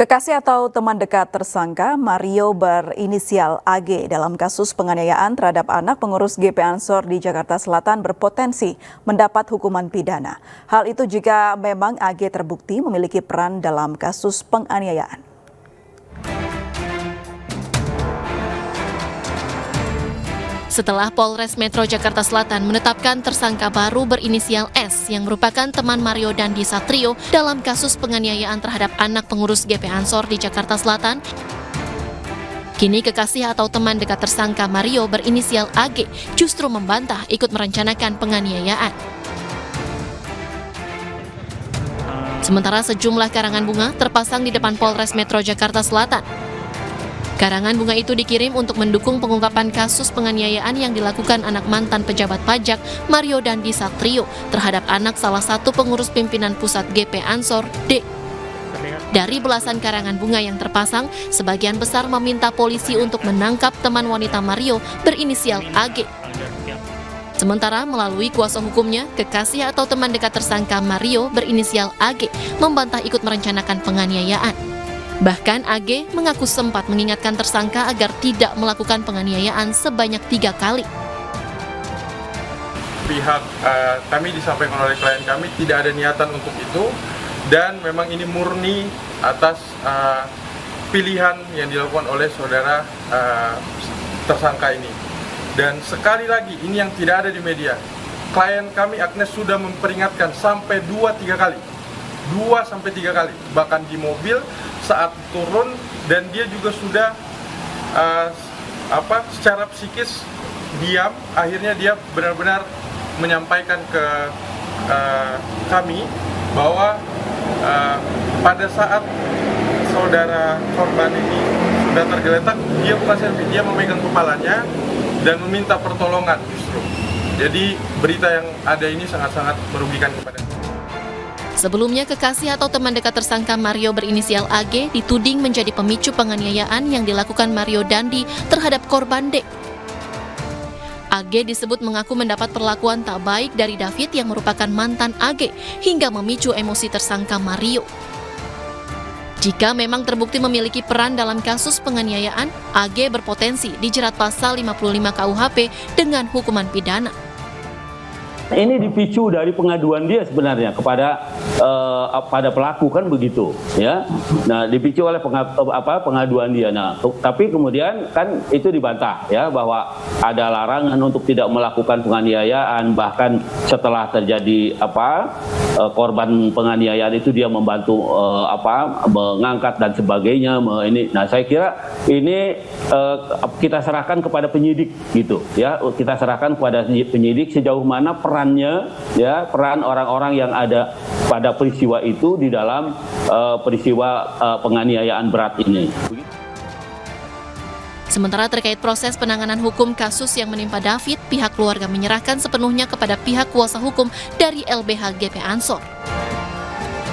Kekasih atau teman dekat tersangka Mario berinisial AG dalam kasus penganiayaan terhadap anak pengurus GP Ansor di Jakarta Selatan berpotensi mendapat hukuman pidana. Hal itu jika memang AG terbukti memiliki peran dalam kasus penganiayaan. Setelah Polres Metro Jakarta Selatan menetapkan tersangka baru berinisial S yang merupakan teman Mario Dandi Satrio dalam kasus penganiayaan terhadap anak pengurus GP Ansor di Jakarta Selatan, kini kekasih atau teman dekat tersangka Mario berinisial AG justru membantah ikut merencanakan penganiayaan. Sementara sejumlah karangan bunga terpasang di depan Polres Metro Jakarta Selatan. Karangan bunga itu dikirim untuk mendukung pengungkapan kasus penganiayaan yang dilakukan anak mantan pejabat pajak Mario Dandi Satrio terhadap anak salah satu pengurus pimpinan pusat GP Ansor, D. Dari belasan karangan bunga yang terpasang, sebagian besar meminta polisi untuk menangkap teman wanita Mario berinisial AG. Sementara melalui kuasa hukumnya, kekasih atau teman dekat tersangka Mario berinisial AG membantah ikut merencanakan penganiayaan. Bahkan AG mengaku sempat mengingatkan tersangka agar tidak melakukan penganiayaan sebanyak 3 kali. Pihak kami disampaikan oleh klien kami tidak ada niatan untuk itu dan memang ini murni atas pilihan yang dilakukan oleh saudara tersangka ini. Dan sekali lagi ini yang tidak ada di media. Klien kami Agnes sudah memperingatkan sampai 2-3 kali. 2-3 kali, bahkan di mobil saat turun, dan dia juga sudah secara psikis diam. Akhirnya dia benar-benar menyampaikan ke kami bahwa pada saat saudara korban ini sudah tergeletak, dia bukan selfie, dia memegang kepalanya dan meminta pertolongan justru. Jadi berita yang ada ini sangat-sangat merugikan kepada kita. Sebelumnya, kekasih atau teman dekat tersangka Mario berinisial AG dituding menjadi pemicu penganiayaan yang dilakukan Mario Dandi terhadap korban D. AG disebut mengaku mendapat perlakuan tak baik dari David yang merupakan mantan AG hingga memicu emosi tersangka Mario. Jika memang terbukti memiliki peran dalam kasus penganiayaan, AG berpotensi dijerat pasal 55 KUHP dengan hukuman pidana. Ini dipicu dari pengaduan dia sebenarnya kepada pada pelaku, kan begitu ya. Nah, dipicu oleh pengaduan dia. Nah, tapi kemudian kan itu dibantah ya, bahwa ada larangan untuk tidak melakukan penganiayaan, bahkan setelah terjadi korban penganiayaan itu dia membantu mengangkat dan sebagainya ini. Nah, saya kira ini kita serahkan kepada penyidik gitu ya. Kita serahkan kepada penyidik sejauh mana peran orang-orang yang ada pada peristiwa itu di dalam peristiwa penganiayaan berat ini. Sementara terkait proses penanganan hukum kasus yang menimpa David, pihak keluarga menyerahkan sepenuhnya kepada pihak kuasa hukum dari LBH GP Ansor.